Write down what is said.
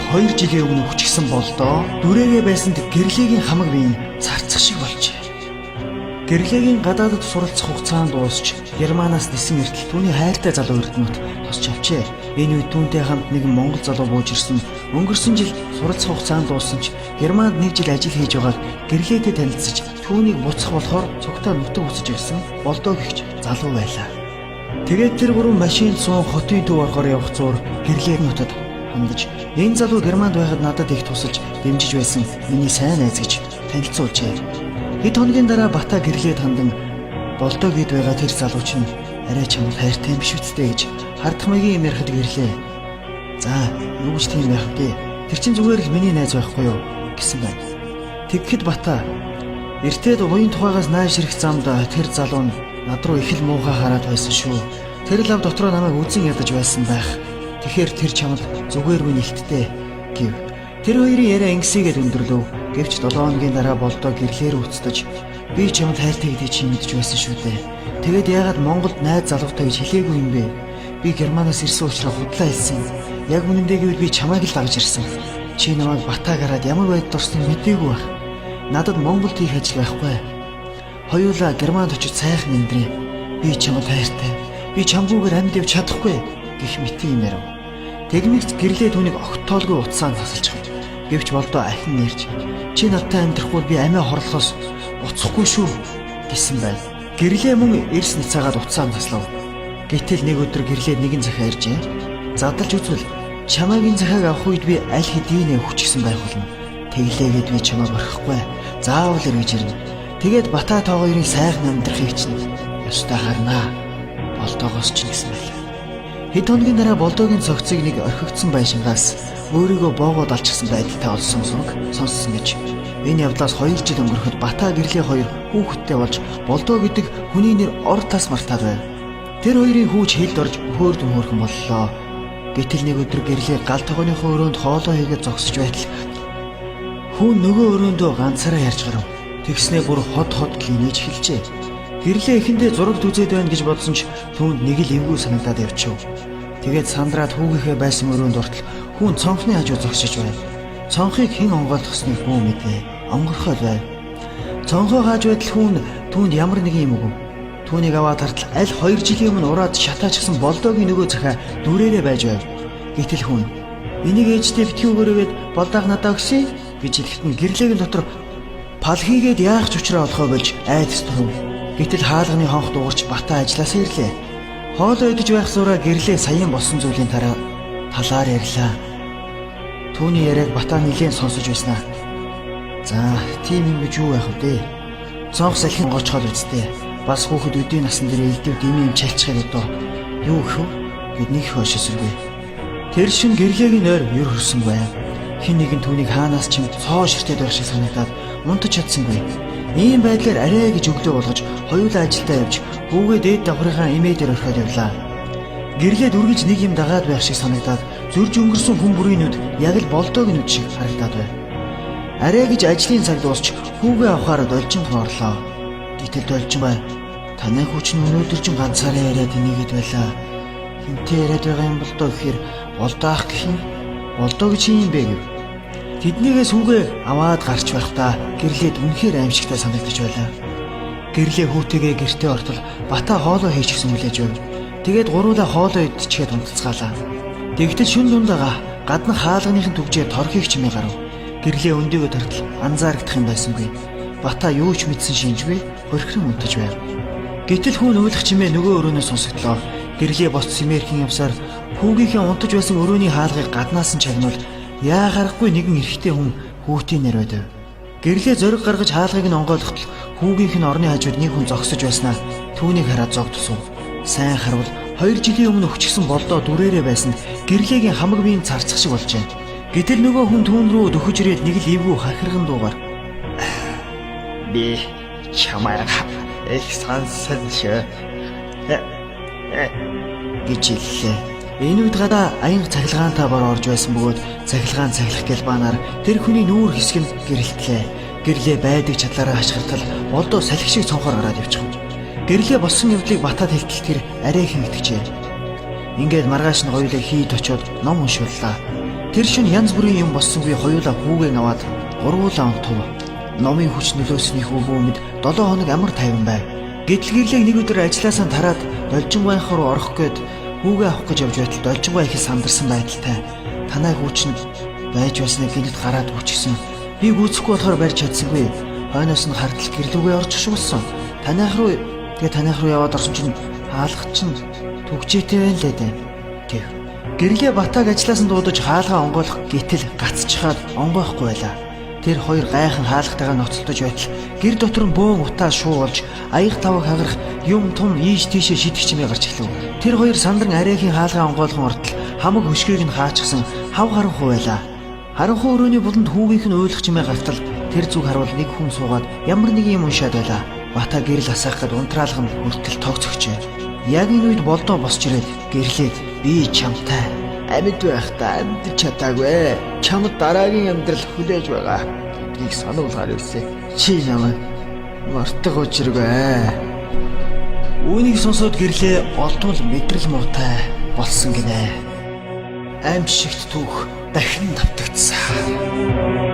2 жилийн өмнө хүчгсэн болдоо дүрээрээ байсан гэрлэгийн хамаг биеийн царцах шиг болжээ. Гэрлэгийн гадаадд суралцах хугацаанд дуусч Германаас нисэн эртэл түүний хайртай залуу эрдэнэт тосч авчээ. Энэ үед түүнтэй хамт нэгэн монгол залуу бууж ирсэн. Өнгөрсөн жил суралцах хугацаанд дууссан ч Германд 1 жил ажил хийж байгаад гэрлээтэй танилцж түүнийг буцах болохоор цогтой нутаг үсэж ирсэн болдоо гихч залуу байлаа. Тэгээд тэр гурван машинд суун хотын төв орохоор явах зуур гэрлээ нутад хандаж энэ залуу Германд байхад надад их тусалж дэмжиж байсан миний сайн найз гэж танилцуулжээ. Хэд хоногийн дараа Бата гэрлээд хандан болдоо гээд байгаа тэр залуу чинь арай чамд хайртай юм биш үсттэй гэж хардах маягийн юм ярихад гэрлээ. За юу гэж тийм байх вэ? Тэр чинь зүгээр л миний найз байхгүй юу гэсэн байна. Тэгэхэд Бата эртээд уян тухайгаас наашрах замд тэр залуу нь над руу их л муухай хараад байсан шүү. Тэр лав дотроо намайг үзэн ядаж байсан байх. Тэгэхээр тэр чамд зүгээр минь илттэй гэв. Тэр хоёрын яриа ингэсийгээд өндөрлөв. Гэвч 7 хоногийн дараа болдоо гэрлээр үцтэж би чамд хайртай гэдгийг чи мэдж байсан шүү дээ. Тэгээд яагаад Монголд найз залуутай гэж хэлээгүй юм бэ? Би Германаас ирсэн учраас худлаа хэлсэн. Яг үнэндээ гэвэл би чамайг л дагж ирсэн. Чи намайг Батаг хараад ямар байдалд орсныг мэдээгүй байх. Надад Монголд хийх ажил байхгүй. Хоёулаа Германд очиж сайхан амьдрээ. Би чамд хайртай. Би чамгүйгээр амьд явж чадахгүй гэх мэт юм ярив. Тэгмэгц гэрлээ түүнийг огтоолгүй утсаанд тасалж байгаа. Гэвч болдоо ахин нэрж чи надтай амьдрахгүй би амиа хорлохоос буцахгүй шүү гэсэн байна. Гэрлээ мөн эрс ницаагаад утсаанд таслав. Гэтэл нэг өдөр гэрлээ нэгэн захиа иржээ. Задлж үзвэл чамайгийн захиаг авах үед би аль хэдийнэ хүчгсэн байх болно. Тэглээгээд би чамайг орхихгүй. Заавал эргэж ирнэ. Тэгээд Бата та хоёрын сайхан амьдрахыг чинь ёстой харнаа. Болдоогоос ч гэсэн байлаа. Хэд хоногийн дараа болдоогийн цогцыг нэг орхигдсон байшингаас өөрийгөө боогоод алчсан байдалтай олсон сонссон гэж. Энэ явдлаас 2 жил өнгөрөхөд Бата гэрлээ хоёр хүүхэдтэй болж болдоо гэдэг хүний нэр ор тас мартаад байв. Тэр хоёрын хүүч хэлд орж хөөрдөн хөөрхөн боллоо. Гэтэл нэг өдөр гэрлээ гал тогооныхоо өрөөнд хоолоо хийгээд зогсож байтал хүн нөгөө өрөөндөө ганцаараа ярьж гарав. Тэгснээ бүр хот гинэж хэлжээ. Гэрлээ эхэндээ зураг үзээд байна гэж бодсон ч түүнд нэг л эвгүй санагдаад явчихв. Тэгээд сандраад хүүгийнхээ байсан өрөөнд ортол хүн цонхны хажуу зогсож байв. Цонхыг хэн онгойлгосныг бүү мэдээ. Онгорхоод байв. Цонхоо хааж байтал хүн түүнд ямар нэгэн юм өгөв. Түүнийг аваад хартал аль 2 жилийн өмнө ураад шатаачсан болдоогийн нөгөө захиа дүрээрээ байж байв. Гэтэл хүн энийг ээжтэй битгий өгөөрөөгээд болдааг надаа өгсэй гэж хэлэхэд нь гэрлээгийн дотор пал хийгээд яах ч учраа олохоо болж айдас турв. Гэтэл хаалганы хонх дуурч Бата ажилласаа ирлээ. Хоолоо идэж байх зураа гэрлээ саяхан болсон зүйлийн талаар ярьлаа. Түүний яриаг Бата нэлээд сонсож байснаа. За, тийм юм гэж юу байх вэ? Цонх салхин гочхол үсттэй. Бас хүүхэд өдийн насан дээр элдв дими юм чалчхад одоо юу гэх вэ? Гэд нэг хойшосоргүй. Тэр шин гэрлээгийн ойр юр хөрсөн байв. Хин нэгэн түүнийг хаанаас ч юм цоо ширтээд байх шиг санагдаад унтаж чадсангүй. Ийм байдлаар арай гэж өглөө болгож хоёулаа ажилдаа явж хүүгээ дээд давхрынхаа эмээ дээр орхиод явлаа. Гэрлээд үргэлж нэг юм дагаад байх шиг санагдаад зөрж өнгөрсөн хүн бүрийн нүд яг л болдоогийн нүд шиг харагдаад байв. Арай гэж ажлын цаг дуусч хүүгээ авахаар должин орлоо. Гэтэл должин бай. Танай хүүч нь өнөөдөр ч ганцаараа яриад энийгэд байлаа. Хинтээ яриад байгаа юм бол доо гэхээр болдоох гэх юм. Болдоо гэж юм бэ гэв. Тэднийгээс хүүгээ аваад гарч байхдаа гэрлээд үнэхээр аимшигтай санагдаж байлаа. Гэрлээ хүүтэйгээ гэртээ ортол Бата хоолоо хийчихсэн хүлээж байв. Тэгээд гуруула хоолоо идчихээд унтцгаалаа. Тэгтэл шүн дундаа гаднах хаалганыхын түгжээ торхийг чимээ гарав. Гэрлээ өндөгөө тартал анзаарагдах юм байсангүй. Бата юу ч мэдсэн шинжгүй хөрхрөн унтаж байв. Гэтэл хүн уйлах чимээ нөгөө өрөөнөөс сонсогдлоо. Гэрлээ босч симэрхэн явсаар хүүгийнхээ унтаж байсан өрөөний хаалгыг гаднаас нь чагнуул яа гарахгүй нэгэн эрэгтэй хүн хүүтийн нэр байв. Гэрлээ зориг гаргаж хаалгыг нь онгойлгоход хүүгийнх нь орны хажууд нэг хүн зогсож байснаа түүнийг хараад зогдсов. Сайн харвал 2 жилийн өмнө өчгсөн болдоо дүрээрээ байсан гэрлээгийн хамаг биеийн царцах шиг болжээ. Гэтэл нөгөө хүн түүн рүү дөхөж ирээд нэг л эвгүй хахирган дуугаар би чамайг их сансан шүү гэж хэллээ. Энэ үед гадаа аянга цахилгаантай бор орж байсан бөгөөд цахилгаан цахилах гэлбаанаар тэр хүний нүүр хэсэг нь гэрэлтлээ. Гэрлээ байдаг чадлаараа хашгиртал болдоо салхи шиг цонхоор гараад явчих. Гэрлээ болсон явдлыг Батад хэлтэл тэр арай их итгэжээ. Ингээд маргааш нь хоёулаа хийд очиод ном уншууллаа. Тэр шөнө янз бүрийн юм боссонгүй хоёулаа хүүгээ аваад гурвуулаа онтов. Номын хүч нөлөөснийхөө бүүмэд 7 хоног амар тайван байв. Гэтэл гэрлэг нэг өдөр ажилласаа тараад Должингойнх руу орох гээд хүүгээ авах гэж явж байтал Должингой их сандарсан байдалтай. Танай хүүчэнд байж байснаа гинэд гараад хүчгсэн. Би гүйцэхгүй болохоор барьж чадсангүй. Хойноос нь хардл гэрлүүгээ орж шугуулсан. Танайх руу яваад орсон чинь хаалгач чинь түгжээтэй байна лээ дээ. Тэг. Гэрлээ батаг ажилласан дуудаж хаалгаа онгойлох гэтэл гацчихаад онгойхгүй байлаа. Тэр хоёр гайхан хаалгатайгаа ноцолдож байтал гэр дотор нь бөөн утаа шуу болж аяг таваг хагарах юм том ийш тийшээ шидэх чимээ гарч эхлэв. Тэр хоёр сандран арайхийн хаалгаа онгойлгон ортол хамаг хөшгийг нь хаачихсан хав харанхуй байлаа. Харанхуй өрөөний буланд хүүгийнх нь уйлах чимээ гартал тэр зүг харуул нэг хүн суугаад ямар нэг юм уншаад байлаа. Бата гэрэл асаах гээд унтраалган хүртэл тогцогчээ. Яг энэ үед болдоо босч ирээд гэрлээд би чамтай амьд байхдаа амьд чадаагүй. Чамд дараагийн амьдрал хүлээж байгаа. Нэг сануулгаар ирсэн. Чи ямар мартах учиргүй. Үүнийг сонсоод гэрлээ олдвол мэдрэл муутай болсон гинэ. Аимшигт түүх дахин давтагдсан.